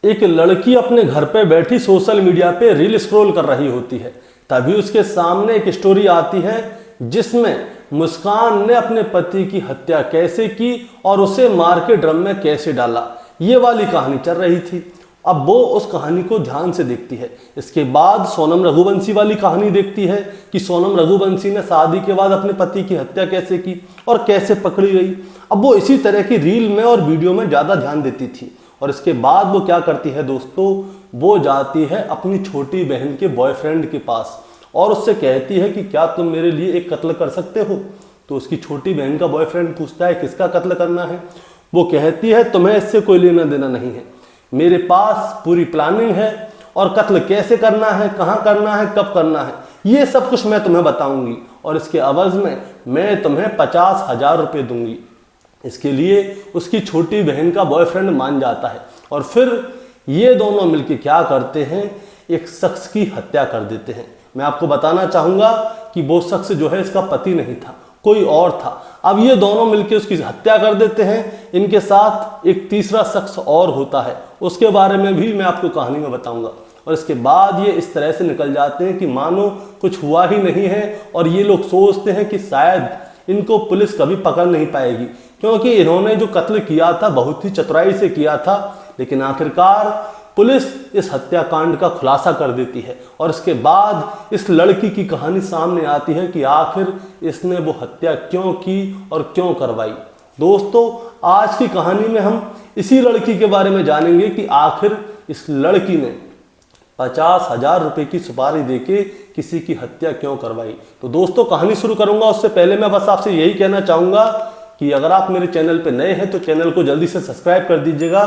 एक लड़की अपने घर पे बैठी सोशल मीडिया पे रील स्क्रॉल कर रही होती है। तभी उसके सामने एक स्टोरी आती है जिसमें मुस्कान ने अपने पति की हत्या कैसे की और उसे मार के ड्रम में कैसे डाला, ये वाली कहानी चल रही थी। अब वो उस कहानी को ध्यान से देखती है। इसके बाद सोनम रघुवंशी वाली कहानी देखती है कि सोनम रघुवंशी ने शादी के बाद अपने पति की हत्या कैसे की और कैसे पकड़ी गई। अब वो इसी तरह की रील में और वीडियो में ज़्यादा ध्यान देती थी। और इसके बाद वो क्या करती है दोस्तों, वो जाती है अपनी छोटी बहन के बॉयफ्रेंड के पास और उससे कहती है कि क्या तुम मेरे लिए एक कत्ल कर सकते हो। तो उसकी छोटी बहन का बॉयफ्रेंड पूछता है किसका कत्ल करना है। वो कहती है तुम्हें इससे कोई लेना देना नहीं है, मेरे पास पूरी प्लानिंग है और कत्ल कैसे करना है, कहाँ करना है, कब करना है, ये सब कुछ मैं तुम्हें बताऊंगी और इसके अवज में मैं तुम्हें 50,000 रुपये दूंगी। इसके लिए उसकी छोटी बहन का बॉयफ्रेंड मान जाता है और फिर ये दोनों मिलकर क्या करते हैं, एक शख्स की हत्या कर देते हैं। मैं आपको बताना चाहूँगा कि वो शख्स जो है इसका पति नहीं था, कोई और था। अब ये दोनों मिलकर उसकी हत्या कर देते हैं। इनके साथ एक तीसरा शख्स और होता है, उसके बारे में भी मैं आपको कहानी में बताऊंगा। और इसके बाद ये इस तरह से निकल जाते हैं कि मानो कुछ हुआ ही नहीं है और ये लोग सोचते हैं कि शायद इनको पुलिस कभी पकड़ नहीं पाएगी, क्योंकि इन्होंने जो कत्ल किया था बहुत ही चतुराई से किया था। लेकिन आखिरकार पुलिस इस हत्याकांड का खुलासा कर देती है और इसके बाद इस लड़की की कहानी सामने आती है कि आखिर इसने वो हत्या क्यों की और क्यों करवाई। दोस्तों, आज की कहानी में हम इसी लड़की के बारे में जानेंगे कि आखिर इस लड़की ने 50,000 रुपये की सुपारी देके किसी की हत्या क्यों करवाई। तो दोस्तों, कहानी शुरू करूंगा उससे पहले मैं बस आपसे यही कहना चाहूँगा कि अगर आप मेरे चैनल पर नए हैं तो चैनल को जल्दी से सब्सक्राइब कर दीजिएगा,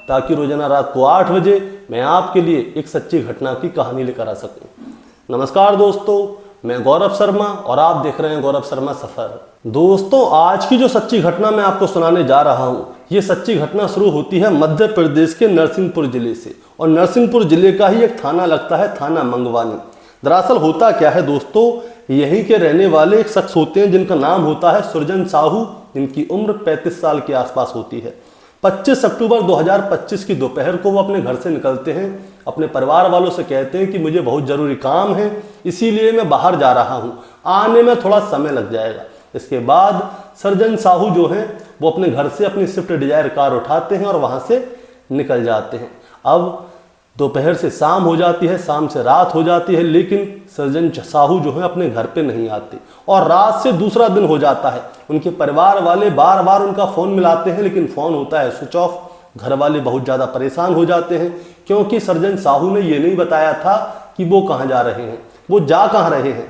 ताकि रोजाना रात को 8 बजे मैं आपके लिए एक सच्ची घटना की कहानी लेकर आ सकूं। नमस्कार दोस्तों, मैं गौरव शर्मा और आप देख रहे हैं गौरव शर्मा सफर। दोस्तों, आज की जो सच्ची घटना मैं आपको सुनाने जा रहा हूं, ये सच्ची घटना शुरू होती है मध्य प्रदेश के नरसिंहपुर जिले से और नरसिंहपुर जिले का ही एक थाना लगता है, थाना मंगवानी। दरअसल होता क्या है दोस्तों, यहीं के रहने वाले एक शख्स होते हैं जिनका नाम होता है सुरजन साहू, जिनकी उम्र 35 साल के आसपास होती है। 25 अक्टूबर 2025 की दोपहर को वो अपने घर से निकलते हैं। अपने परिवार वालों से कहते हैं कि मुझे बहुत ज़रूरी काम है, इसीलिए मैं बाहर जा रहा हूँ, आने में थोड़ा समय लग जाएगा। इसके बाद सर्जन साहू जो हैं वो अपने घर से अपनी स्विफ्ट डिजायर कार उठाते हैं और वहाँ से निकल जाते हैं। अब दोपहर से शाम हो जाती है, शाम से रात हो जाती है, लेकिन सर्जन साहू जो है अपने घर पे नहीं आते और रात से दूसरा दिन हो जाता है। उनके परिवार वाले बार बार उनका फ़ोन मिलाते हैं, लेकिन फ़ोन होता है स्विच ऑफ। घर वाले बहुत ज़्यादा परेशान हो जाते हैं, क्योंकि सर्जन साहू ने ये नहीं बताया था कि वो कहाँ जा रहे हैं, वो जा कहाँ रहे हैं।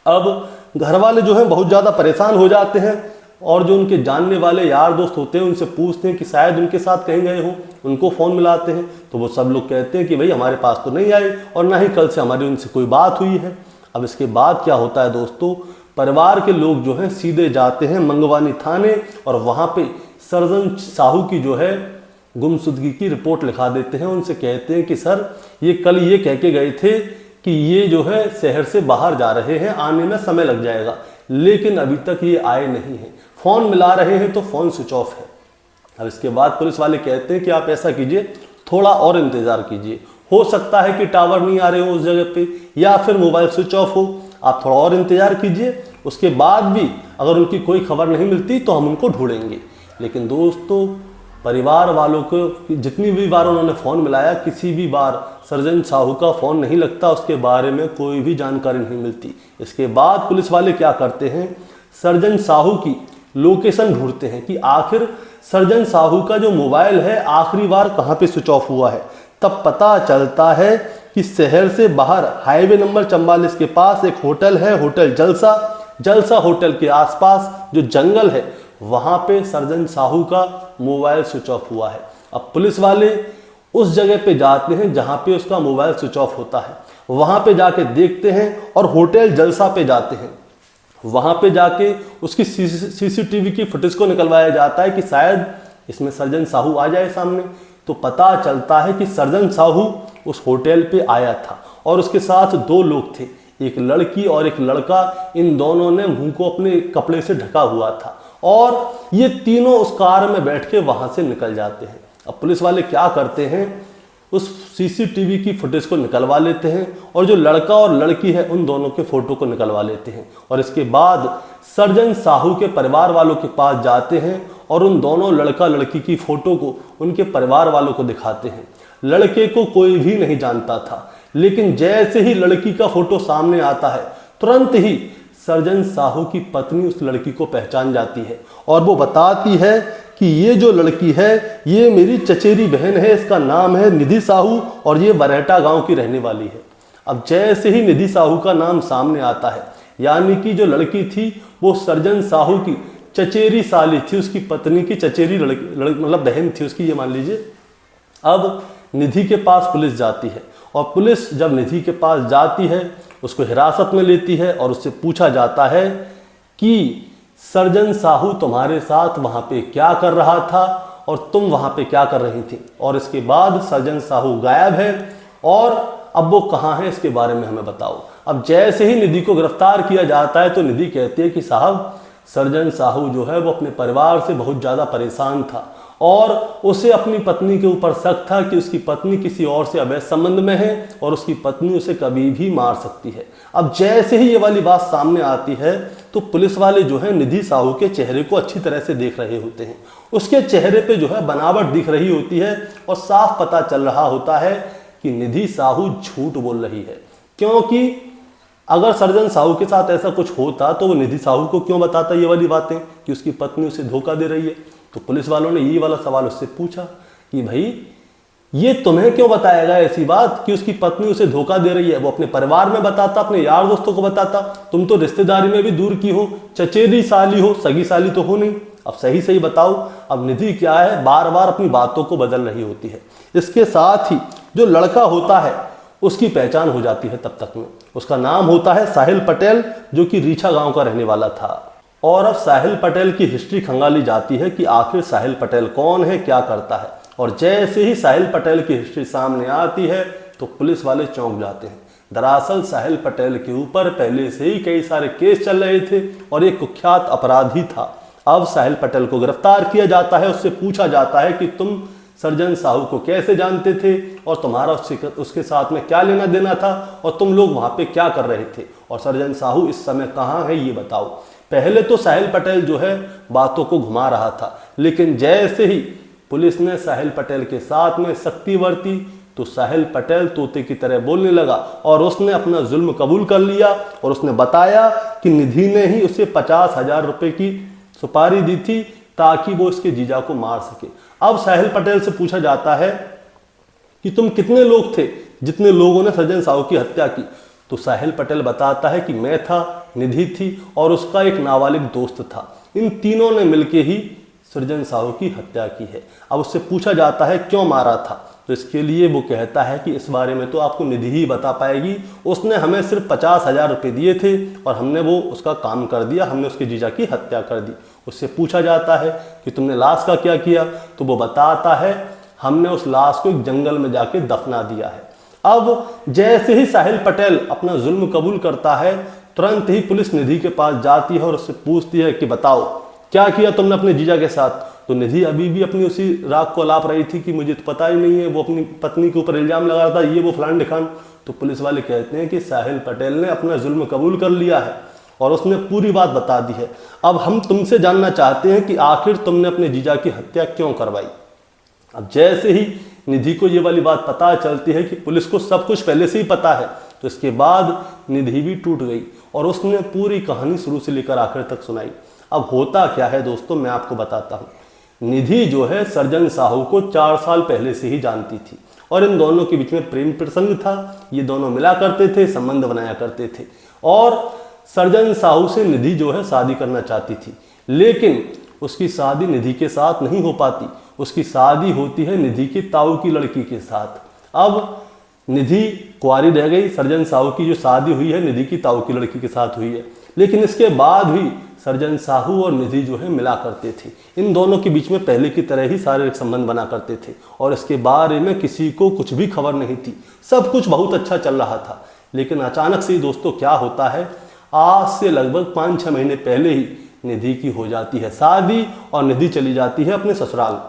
अब घर वाले जो हैं बहुत ज़्यादा परेशान हो जाते हैं और जो उनके जानने वाले यार दोस्त होते हैं उनसे पूछते हैं कि शायद उनके साथ कहीं गए हों। उनको फ़ोन मिलाते हैं तो वो सब लोग कहते हैं कि भाई हमारे पास तो नहीं आए और ना ही कल से हमारी उनसे कोई बात हुई है। अब इसके बाद क्या होता है दोस्तों, परिवार के लोग जो हैं सीधे जाते हैं मंगवानी थाने और वहाँ पे सर्जन साहू की जो है गुमशुदगी की रिपोर्ट लिखा देते हैं। उनसे कहते हैं कि सर, ये कल ये कह के गए थे कि ये जो है शहर से बाहर जा रहे हैं, आने में समय लग जाएगा, लेकिन अभी तक ये आए नहीं हैं। फ़ोन मिला रहे हैं तो फ़ोन स्विच ऑफ है। अब इसके बाद पुलिस वाले कहते हैं कि आप ऐसा कीजिए, थोड़ा और इंतज़ार कीजिए, हो सकता है कि टावर नहीं आ रहे हो उस जगह पे या फिर मोबाइल स्विच ऑफ हो, आप थोड़ा और इंतज़ार कीजिए। उसके बाद भी अगर उनकी कोई खबर नहीं मिलती तो हम उनको ढूंढेंगे। लेकिन दोस्तों, परिवार वालों को जितनी भी बार उन्होंने फ़ोन मिलाया, किसी भी बार सर्जन साहू का फ़ोन नहीं लगता, उसके बारे में कोई भी जानकारी नहीं मिलती। इसके बाद पुलिस वाले क्या करते हैं, सर्जन साहू की लोकेशन ढूंढते हैं कि आखिर सर्जन साहू का जो मोबाइल है आखिरी बार कहाँ पे स्विच ऑफ हुआ है। तब पता चलता है कि शहर से बाहर हाईवे नंबर 44 के पास एक होटल है, होटल जलसा होटल के आसपास जो जंगल है वहाँ पे सर्जन साहू का मोबाइल स्विच ऑफ हुआ है। अब पुलिस वाले उस जगह पे जाते हैं जहाँ पे उसका मोबाइल स्विच ऑफ होता है, वहाँ पे जाके देखते हैं और होटल जलसा पे जाते हैं। वहाँ पे जाके उसकी सीसीटीवी की फुटेज को निकलवाया जाता है कि शायद इसमें सर्जन साहू आ जाए सामने। तो पता चलता है कि सर्जन साहू उस होटल पे आया था और उसके साथ 2 लोग थे, एक लड़की और एक लड़का। इन दोनों ने मुंह को अपने कपड़े से ढका हुआ था और ये तीनों उस कार में बैठ के वहाँ से निकल जाते हैं। अब पुलिस वाले क्या करते हैं, उस सीसीटीवी की फुटेज को निकलवा लेते हैं और जो लड़का और लड़की है उन दोनों के फोटो को निकलवा लेते हैं और इसके बाद सर्जन साहू के परिवार वालों के पास जाते हैं और उन दोनों लड़का लड़की की फोटो को उनके परिवार वालों को दिखाते हैं। लड़के को कोई भी नहीं जानता था, लेकिन जैसे ही लड़की का फोटो सामने आता है तुरंत ही सर्जन साहू की पत्नी उस लड़की को पहचान जाती है और वो बताती है कि ये जो लड़की है ये मेरी चचेरी बहन है, इसका नाम है निधि साहू और ये बरहेटा गांव की रहने वाली है। अब जैसे ही निधि साहू का नाम सामने आता है, यानी कि जो लड़की थी वो सर्जन साहू की चचेरी साली थी, उसकी पत्नी की चचेरी मतलब बहन थी उसकी, ये मान लीजिए। अब निधि के पास पुलिस जाती है और पुलिस जब निधि के पास जाती है उसको हिरासत में लेती है और उससे पूछा जाता है कि सर्जन साहू तुम्हारे साथ वहां पे क्या कर रहा था और तुम वहां पे क्या कर रही थी। और इसके बाद सर्जन साहू गायब है और अब वो कहाँ है इसके बारे में हमें बताओ। अब जैसे ही निधि को गिरफ्तार किया जाता है तो निधि कहती है कि साहब सर्जन साहू जो है वो अपने परिवार से बहुत ज़्यादा परेशान था और उसे अपनी पत्नी के ऊपर शक था कि उसकी पत्नी किसी और से अवैध संबंध में है और उसकी पत्नी उसे कभी भी मार सकती है। अब जैसे ही ये वाली बात सामने आती है तो पुलिस वाले जो है निधि साहू के चेहरे को अच्छी तरह से देख रहे होते हैं। उसके चेहरे पे जो है बनावट दिख रही होती है और साफ पता चल रहा होता है कि निधि साहू झूठ बोल रही है, क्योंकि अगर सर्जन साहू के साथ ऐसा कुछ होता तो वो निधि साहू को क्यों बताता ये वाली बातें कि उसकी पत्नी उसे धोखा दे रही है। तो पुलिस वालों ने ये वाला सवाल उससे पूछा कि भाई ये तुम्हें क्यों बताएगा ऐसी बात कि उसकी पत्नी उसे धोखा दे रही है। वो अपने परिवार में बताता, अपने यार दोस्तों को बताता, तुम तो रिश्तेदारी में भी दूर की हो, चचेरी साली हो, सगी साली तो हो नहीं। अब सही सही बताओ। अब निधि क्या है, बार बार अपनी बातों को बदल रही होती है। इसके साथ ही जो लड़का होता है उसकी पहचान हो जाती है तब तक में। उसका नाम होता है साहिल पटेल, जो कि रीछा गांव का रहने वाला था। और अब साहिल पटेल की हिस्ट्री खंगाली जाती है कि आखिर साहिल पटेल कौन है, क्या करता है। और जैसे ही साहिल पटेल की हिस्ट्री सामने आती है तो पुलिस वाले चौंक जाते हैं। दरअसल साहिल पटेल के ऊपर पहले से ही कई सारे केस चल रहे थे और एक कुख्यात अपराधी था। अब साहिल पटेल को गिरफ्तार किया जाता है, उससे पूछा जाता है कि तुम सर्जन साहू को कैसे जानते थे और तुम्हारा उसके साथ में क्या लेना देना था और तुम लोग वहां पे क्या कर रहे थे और सर्जन साहू इस समय कहाँ है ये बताओ। पहले तो साहिल पटेल जो है बातों को घुमा रहा था, लेकिन जैसे ही पुलिस ने साहिल पटेल के साथ में सख्ती बरती तो साहिल पटेल तोते की तरह बोलने लगा और उसने अपना जुल्म कबूल कर लिया और उसने बताया कि निधि ने ही उसे 50,000 रुपए की सुपारी दी थी ताकि वो इसके जीजा को मार सके। अब साहिल पटेल से पूछा जाता है कि तुम कितने लोग थे जितने लोगों ने सर्जन साहू की हत्या की। तो साहिल पटेल बताता है कि मैं था, निधि थी और उसका एक नाबालिग दोस्त था। इन तीनों ने मिलकर ही सर्जन साहू की हत्या की है। अब उससे पूछा जाता है क्यों मारा था, तो इसके लिए वो कहता है कि इस बारे में तो आपको निधि ही बता पाएगी। उसने हमें सिर्फ 50,000 रुपये दिए थे और हमने वो उसका काम कर दिया, हमने उसके जीजा की हत्या कर दी। उससे पूछा जाता है कि तुमने लाश का क्या किया, तो वो बताता है हमने उस लाश को एक जंगल में जाके दफना दिया है। अब जैसे ही साहिल पटेल अपना जुल्म कबूल करता है तुरंत ही पुलिस निधि के पास जाती है और उससे पूछती है कि बताओ क्या किया तुमने अपने जीजा के साथ। तो निधि अभी भी अपनी उसी राग को लाप रही थी कि मुझे तो पता ही नहीं है, वो अपनी पत्नी के ऊपर इल्जाम लगा रहा था, ये वो फलान ढिकान। तो पुलिस वाले कहते हैं कि साहिल पटेल ने अपना जुल्म कबूल कर लिया है और उसने पूरी बात बता दी है। अब हम तुमसे जानना चाहते हैं कि आखिर तुमने अपने जीजा की हत्या क्यों करवाई। अब जैसे ही निधि को ये वाली बात पता चलती है कि पुलिस को सब कुछ पहले से ही पता है, तो इसके बाद निधि भी टूट गई और उसने पूरी कहानी शुरू से लेकर आखिर तक सुनाई। अब होता क्या है दोस्तों, मैं आपको बताता हूँ। निधि जो है सर्जन साहू को 4 साल पहले से ही जानती थी और इन दोनों के बीच में प्रेम प्रसंग था। ये दोनों मिला करते थे, संबंध बनाया करते थे और सर्जन साहू से निधि जो है शादी करना चाहती थी, लेकिन उसकी शादी निधि के साथ नहीं हो पाती। उसकी शादी होती है निधि की ताऊ की लड़की के साथ। अब निधि कुंवारी रह गई, सर्जन साहू की जो शादी हुई है निधि की ताऊ की लड़की के साथ हुई है, लेकिन इसके बाद भी सर्जन साहू और निधि जो है मिला करते थे। इन दोनों के बीच में पहले की तरह ही शारीरिक संबंध बना करते थे और इसके बारे में किसी को कुछ भी खबर नहीं थी। सब कुछ बहुत अच्छा चल रहा था, लेकिन अचानक से दोस्तों क्या होता है, आज से लगभग 5-6 महीने पहले ही निधि की हो जाती है शादी और निधि चली जाती है अपने ससुराल।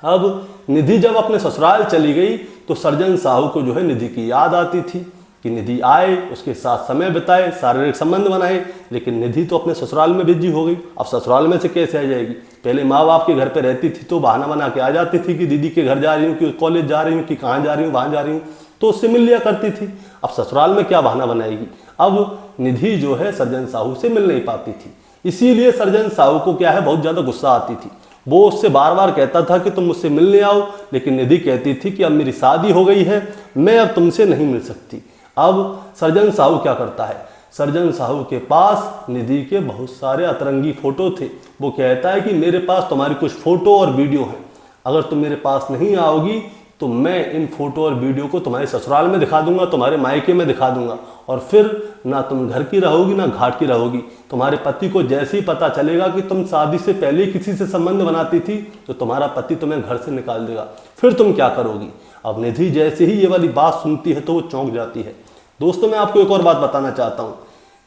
अब निधि जब अपने ससुराल चली गई तो सर्जन साहू को जो है निधि की याद आती थी कि निधि आए, उसके साथ समय बिताए, शारीरिक संबंध बनाए। लेकिन निधि तो अपने ससुराल में बिजी हो गई। अब ससुराल में से कैसे आ जाएगी? पहले माँ बाप के घर पे रहती थी तो बहाना बना के आ जाती थी कि दीदी के घर जा रही हूँ, कि कॉलेज जा रही हूँ, कि कहाँ जा रही हूँ, वहाँ जा रही हूँ, तो उससे मिल लिया करती थी। अब ससुराल में क्या बहाना बनाएगी? अब निधि जो है सर्जन साहू से मिल नहीं पाती थी, इसीलिए सर्जन साहू को क्या है, बहुत ज़्यादा गुस्सा आती थी। वो उससे बार बार कहता था कि तुम मुझसे मिलने आओ, लेकिन निधि कहती थी कि अब मेरी शादी हो गई है, मैं अब तुमसे नहीं मिल सकती। अब सर्जन साहू क्या करता है? सर्जन साहू के पास निधि के बहुत सारे अतरंगी फोटो थे। वो कहता है कि मेरे पास तुम्हारी कुछ फोटो और वीडियो हैं, अगर तुम मेरे पास नहीं आओगी तो मैं इन फोटो और वीडियो को तुम्हारे ससुराल में दिखा दूंगा, तुम्हारे मायके में दिखा दूंगा, और फिर ना तुम घर की रहोगी ना घाट की रहोगी। तुम्हारे पति को जैसे ही पता चलेगा कि तुम शादी से पहले किसी से संबंध बनाती थी तो तुम्हारा पति तुम्हें घर से निकाल देगा, फिर तुम क्या करोगी? अब निधि जैसे ही ये वाली बात सुनती है तो वो चौंक जाती है। दोस्तों, मैं आपको एक और बात बताना चाहता हूँ।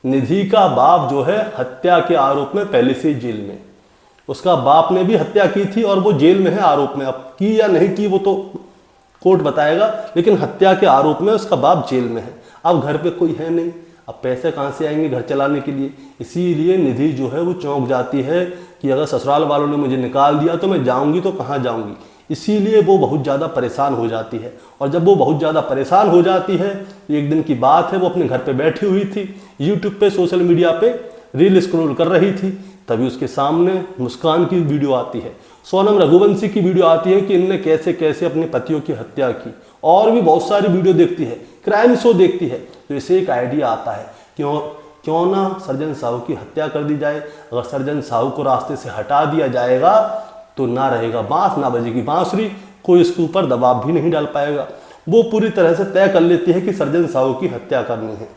निधि का बाप जो है हत्या के आरोप में पहले से ही जेल में, उसका बाप ने भी हत्या की थी और वो जेल में है आरोप में। अब की या नहीं की वो तो कोर्ट बताएगा, लेकिन हत्या के आरोप में उसका बाप जेल में है। अब घर पे कोई है नहीं, अब पैसे कहाँ से आएंगे घर चलाने के लिए? इसीलिए निधि जो है वो चौंक जाती है कि अगर ससुराल वालों ने मुझे निकाल दिया तो मैं जाऊंगी तो कहाँ जाऊंगी। इसीलिए वो बहुत ज़्यादा परेशान हो जाती है, और जब वो बहुत ज़्यादा परेशान हो जाती है, एक दिन की बात है, वो अपने घर पे बैठी हुई थी, यूट्यूब पे सोशल मीडिया पे रील स्क्रॉल कर रही थी, तभी उसके सामने मुस्कान की वीडियो आती है, सोनम रघुवंशी की वीडियो आती है कि इनने कैसे कैसे अपने पतियों की हत्या की, और भी बहुत सारी वीडियो देखती है, क्राइम शो देखती है। तो इसे एक आइडिया आता है, क्यों ना सर्जन साहू की हत्या कर दी जाए। अगर सर्जन साहू को रास्ते से हटा दिया जाएगा तो ना रहेगा बांस, ना बजेगी बांसुरी, कोई इसके ऊपर दबाव भी नहीं डाल पाएगा। वो पूरी तरह से तय कर लेती है कि सर्जन साहू की हत्या करनी है।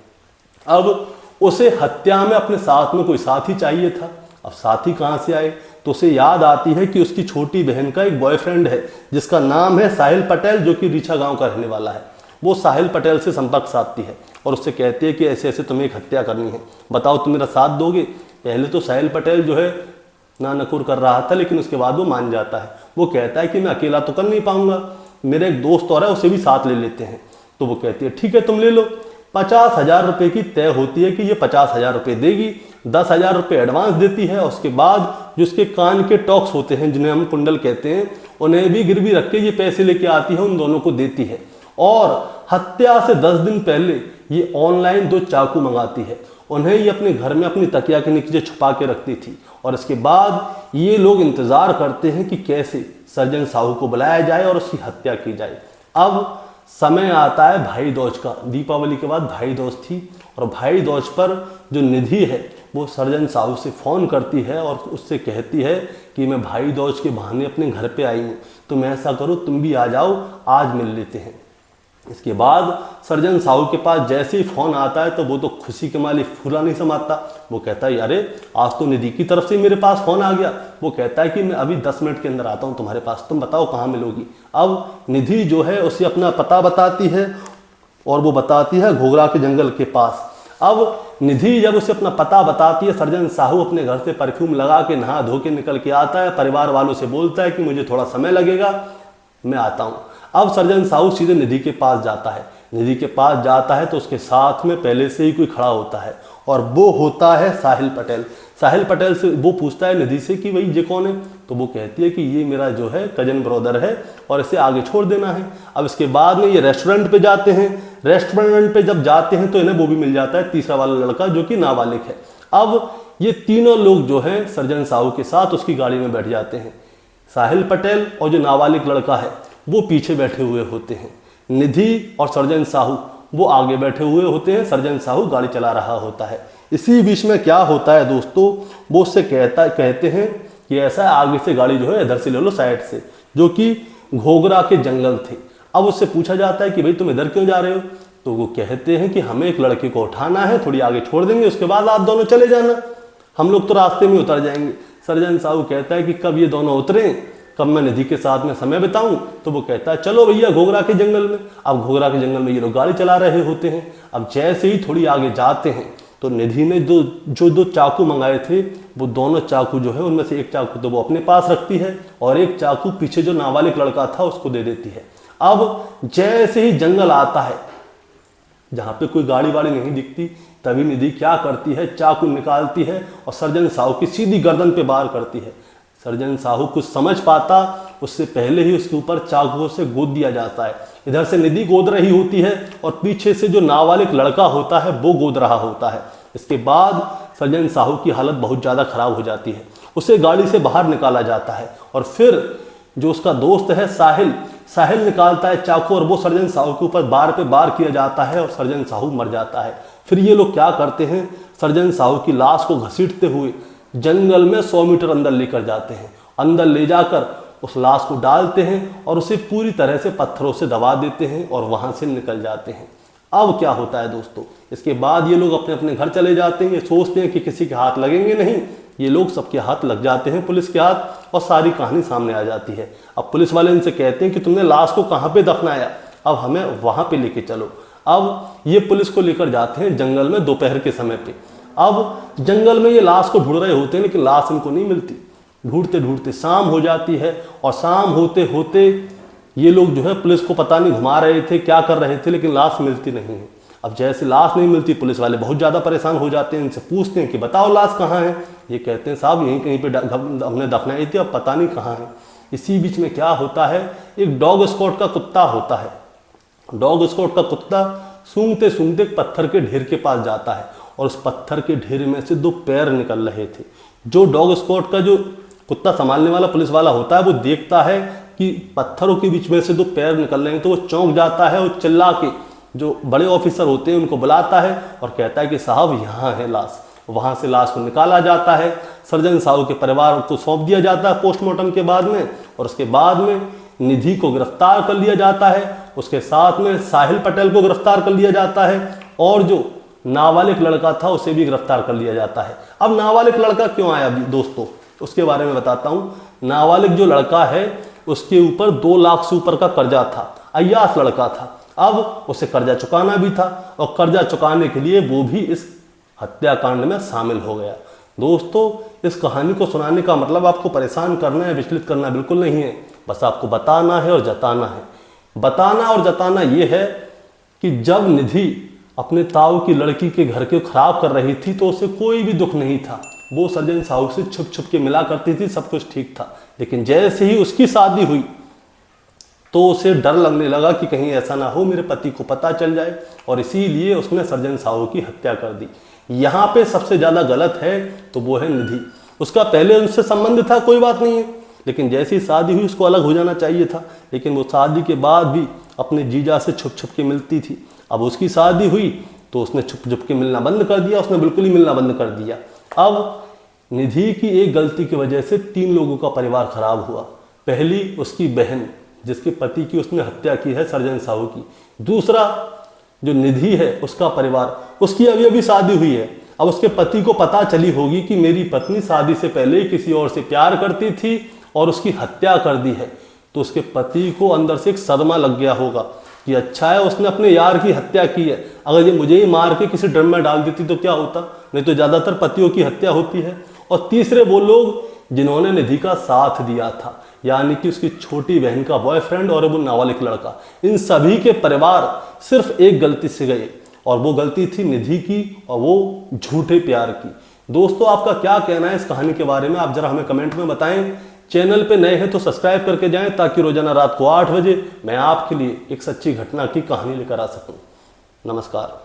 अब उसे हत्या में अपने साथ में कोई साथी चाहिए था। अब साथी कहाँ से आए? तो उसे याद आती है कि उसकी छोटी बहन का एक बॉयफ्रेंड है जिसका नाम है साहिल पटेल, जो कि रीछा गांव का रहने वाला है। वो साहिल पटेल से संपर्क साधती है और उससे कहती है कि ऐसे ऐसे तुम्हें एक हत्या करनी है, बताओ तुम मेरा साथ दोगे? पहले तो साहिल पटेल जो है ना नकुर कर रहा था, लेकिन उसके बाद वो मान जाता है। वो कहता है कि मैं अकेला तो कर नहीं पाऊंगा, मेरा एक दोस्त और है, उसे भी साथ ले लेते हैं। तो वो कहती है ठीक है तुम ले लो। 50,000 रुपये की तय होती है कि ये 50,000 रुपये देगी, 10,000 रुपये एडवांस देती है। उसके बाद जो उसके कान के टॉक्स होते हैं, जिन्हें हम कुंडल कहते हैं, उन्हें भी गिरवी रख के ये पैसे लेके आती है, उन दोनों को देती है। और हत्या से 10 दिन पहले ये ऑनलाइन 2 चाकू मंगाती है, उन्हें ये अपने घर में अपनी तकिया के नीचे छुपा के रखती थी। और इसके बाद ये लोग इंतजार करते हैं कि कैसे सर्जन साहू को बुलाया जाए और उसकी हत्या की जाए। अब समय आता है भाई दूज का। दीपावली के बाद भाई दूज थी, और भाई दूज पर जो निधि है वो सर्जन साहू से फ़ोन करती है और उससे कहती है कि मैं भाई दूज के बहाने अपने घर पे आई हूँ, तुम ऐसा करो तुम भी आ जाओ, आज मिल लेते हैं। इसके बाद सर्जन साहू के पास जैसे ही फ़ोन आता है तो वो तो खुशी के मारे फूला नहीं समाता। वो कहता है अरे आज तो निधि की तरफ से मेरे पास फ़ोन आ गया। वो कहता है कि मैं अभी 10 मिनट के अंदर आता हूँ तुम्हारे पास, तुम बताओ कहाँ मिलोगी। अब निधि जो है उसे अपना पता बताती है, और वो बताती है घोघरा के जंगल के पास। अब निधि जब उसे अपना पता बताती है, सर्जन साहू अपने घर से परफ्यूम लगा के नहा धो के निकल के आता है, परिवार वालों से बोलता है कि मुझे थोड़ा समय लगेगा, मैं आता हूँ। अब सर्जन साहू सीधे निधि के पास जाता है। निधि के पास जाता है तो उसके साथ में पहले से ही कोई खड़ा होता है, और वो होता है साहिल पटेल। साहिल पटेल से वो पूछता है निधि से कि भाई ये कौन है? तो वो कहती है कि ये मेरा जो है कजन ब्रदर है और इसे आगे छोड़ देना है। अब इसके बाद में ये रेस्टोरेंट पे जाते हैं। रेस्टोरेंट पे जब जाते हैं तो इन्हें वो भी मिल जाता है तीसरा वाला लड़का, जो कि नाबालिग है। अब ये तीनों लोग जो हैं सर्जन साहू के साथ उसकी गाड़ी में बैठ जाते हैं। साहिल पटेल और जो नाबालिग लड़का है वो पीछे बैठे हुए होते हैं। निधि और सर्जन साहू वो आगे बैठे हुए होते हैं, सर्जन साहू गाड़ी चला रहा होता है। इसी बीच में क्या होता है दोस्तों, वो उससे कहते हैं कि ऐसा आगे से गाड़ी जो है इधर से ले लो, साइड से, जो कि घोघरा के जंगल थे। अब उससे पूछा जाता है कि भाई तुम इधर क्यों जा रहे हो? तो वो कहते हैं कि हमें एक लड़के को उठाना है, थोड़ी आगे छोड़ देंगे, उसके बाद आप दोनों चले जाना, हम लोग तो रास्ते में उतर जाएंगे। सर्जन साहू कहता है कि कब ये दोनों उतरे, कब मैं निधि के साथ में समय बिताऊं? तो वो कहता है चलो भैया घोघरा के जंगल में। अब घोघरा के जंगल में ये लोग गाड़ी चला रहे होते हैं। अब जैसे ही थोड़ी आगे जाते हैं तो निधि ने जो दो चाकू मंगाए थे वो दोनों चाकू जो है उनमें से एक चाकू तो वो अपने पास रखती है और एक चाकू पीछे जो नाबालिग लड़का था उसको दे देती है। अब जैसे ही जंगल आता है जहाँ पे कोई गाड़ी वाड़ी नहीं दिखती, तभी निधि क्या करती है, चाकू निकालती है और सर्जन साहू की सीधी गर्दन पे वार करती है। सर्जन साहू कुछ समझ पाता उससे पहले ही उसके ऊपर चाकुओं से गोद दिया जाता है। इधर से निधि गोद रही होती है और पीछे से जो नाबालिग लड़का होता है वो गोद रहा होता है। इसके बाद सर्जन साहू की हालत बहुत ज़्यादा खराब हो जाती है। उसे गाड़ी से बाहर निकाला जाता है और फिर जो उसका दोस्त है साहिल निकालता है चाकू और वो सर्जन साहू के ऊपर बार पे बार किया जाता है और सर्जन साहू मर जाता है। फिर ये लोग क्या करते हैं, सर्जन साहू की लाश को घसीटते हुए जंगल में 100 मीटर अंदर लेकर जाते हैं। अंदर ले जाकर उस लाश को डालते हैं और उसे पूरी तरह से पत्थरों से दबा देते हैं और वहां से निकल जाते हैं। अब क्या होता है दोस्तों, इसके बाद ये लोग अपने अपने घर चले जाते हैं। ये सोचते हैं कि किसी के हाथ लगेंगे नहीं, ये लोग सबके हाथ लग जाते हैं, पुलिस के हाथ, और सारी कहानी सामने आ जाती है। अब पुलिस वाले इनसे कहते हैं कि तुमने लाश को कहाँ पे दफनाया, अब हमें वहां पे लेके चलो। अब ये पुलिस को लेकर जाते हैं जंगल में दोपहर के समय पे। अब जंगल में ये लाश को ढूंढ रहे होते हैं लेकिन लाश इनको नहीं मिलती। ढूंढते ढूंढते शाम हो जाती है और शाम होते होते ये लोग जो है पुलिस को पता नहीं घुमा रहे थे, क्या कर रहे थे, लेकिन लाश मिलती नहीं है। अब जैसे लाश नहीं मिलती पुलिस वाले बहुत ज़्यादा परेशान हो जाते हैं। इनसे पूछते हैं कि बताओ लाश कहाँ है। ये कहते हैं साहब यहीं कहीं पे हमने दफनाई थी, अब पता नहीं कहाँ है। इसी बीच में क्या होता है, एक डॉग स्क्वाड का कुत्ता होता है। डॉग स्क्वाड का कुत्ता सूंघते सूंघते पत्थर के ढेर के पास जाता है और उस पत्थर के ढेर में से 2 पैर निकल रहे थे। जो डॉग स्क्वाड का जो कुत्ता संभालने वाला पुलिस वाला होता है वो देखता है कि पत्थरों के बीच में से 2 पैर निकल रहे हैं, तो वो चौंक जाता है और चिल्ला के जो बड़े ऑफिसर होते हैं उनको बुलाता है और कहता है कि साहब यहाँ है लाश। वहाँ से लाश को निकाला जाता है, सर्जन साहू के परिवार को सौंप दिया जाता है पोस्टमार्टम के बाद में, और उसके बाद में निधि को गिरफ्तार कर लिया जाता है। उसके साथ में साहिल पटेल को गिरफ्तार कर लिया जाता है और जो नाबालिग लड़का था उसे भी गिरफ्तार कर लिया जाता है। अब नाबालिग लड़का क्यों आया दोस्तों, उसके बारे में बताता हूँ। नाबालिग जो लड़का है उसके ऊपर 2 लाख से ऊपर का कर्जा था, अय्यास लड़का था। अब उसे कर्जा चुकाना भी था और कर्जा चुकाने के लिए वो भी इस हत्याकांड में शामिल हो गया। दोस्तों इस कहानी को सुनाने का मतलब आपको परेशान करना है, विचलित करना बिल्कुल नहीं है, बस आपको बताना है और जताना है। बताना और जताना ये है कि जब निधि अपने ताऊ की लड़की के घर को खराब कर रही थी तो उसे कोई भी दुख नहीं था। वो सर्जन साहू से छुप छुप के मिला करती थी, सब कुछ ठीक था। लेकिन जैसे ही उसकी शादी हुई तो उसे डर लगने लगा कि कहीं ऐसा ना हो मेरे पति को पता चल जाए, और इसीलिए उसने सर्जन साहू की हत्या कर दी। यहाँ पे सबसे ज़्यादा गलत है तो वो है निधि। उसका पहले उनसे संबंध था, कोई बात नहीं है, लेकिन जैसी शादी हुई उसको अलग हो जाना चाहिए था। लेकिन वो शादी के बाद भी अपने जीजा से छुप छुप के मिलती थी। अब उसकी शादी हुई तो उसने छुप छुप के मिलना बंद कर दिया, उसने बिल्कुल ही मिलना बंद कर दिया। अब निधि की एक गलती की वजह से 3 लोगों का परिवार खराब हुआ। पहली उसकी बहन जिसके पति की उसने हत्या की है सर्जन साहू की। दूसरा जो निधि है उसका परिवार, उसकी अभी अभी शादी हुई है। अब उसके पति को पता चली होगी कि मेरी पत्नी शादी से पहले किसी और से प्यार करती थी और उसकी हत्या कर दी है, तो उसके पति को अंदर से एक सदमा लग गया होगा कि अच्छा है उसने अपने यार की हत्या की है, अगर ये मुझे ही मार के किसी ड्रम में डाल देती तो क्या होता, नहीं तो ज़्यादातर पतियों की हत्या होती है। और तीसरे वो लोग जिन्होंने निधि का साथ दिया था, यानी कि उसकी छोटी बहन का बॉयफ्रेंड और वो नाबालिग लड़का, इन सभी के परिवार सिर्फ एक गलती से गए, और वो गलती थी निधि की और वो झूठे प्यार की। दोस्तों आपका क्या कहना है इस कहानी के बारे में, आप जरा हमें कमेंट में बताएं। चैनल पे नए हैं तो सब्सक्राइब करके जाएं ताकि रोजाना रात को 8 बजे मैं आपके लिए एक सच्ची घटना की कहानी लेकर आ सकूं। नमस्कार।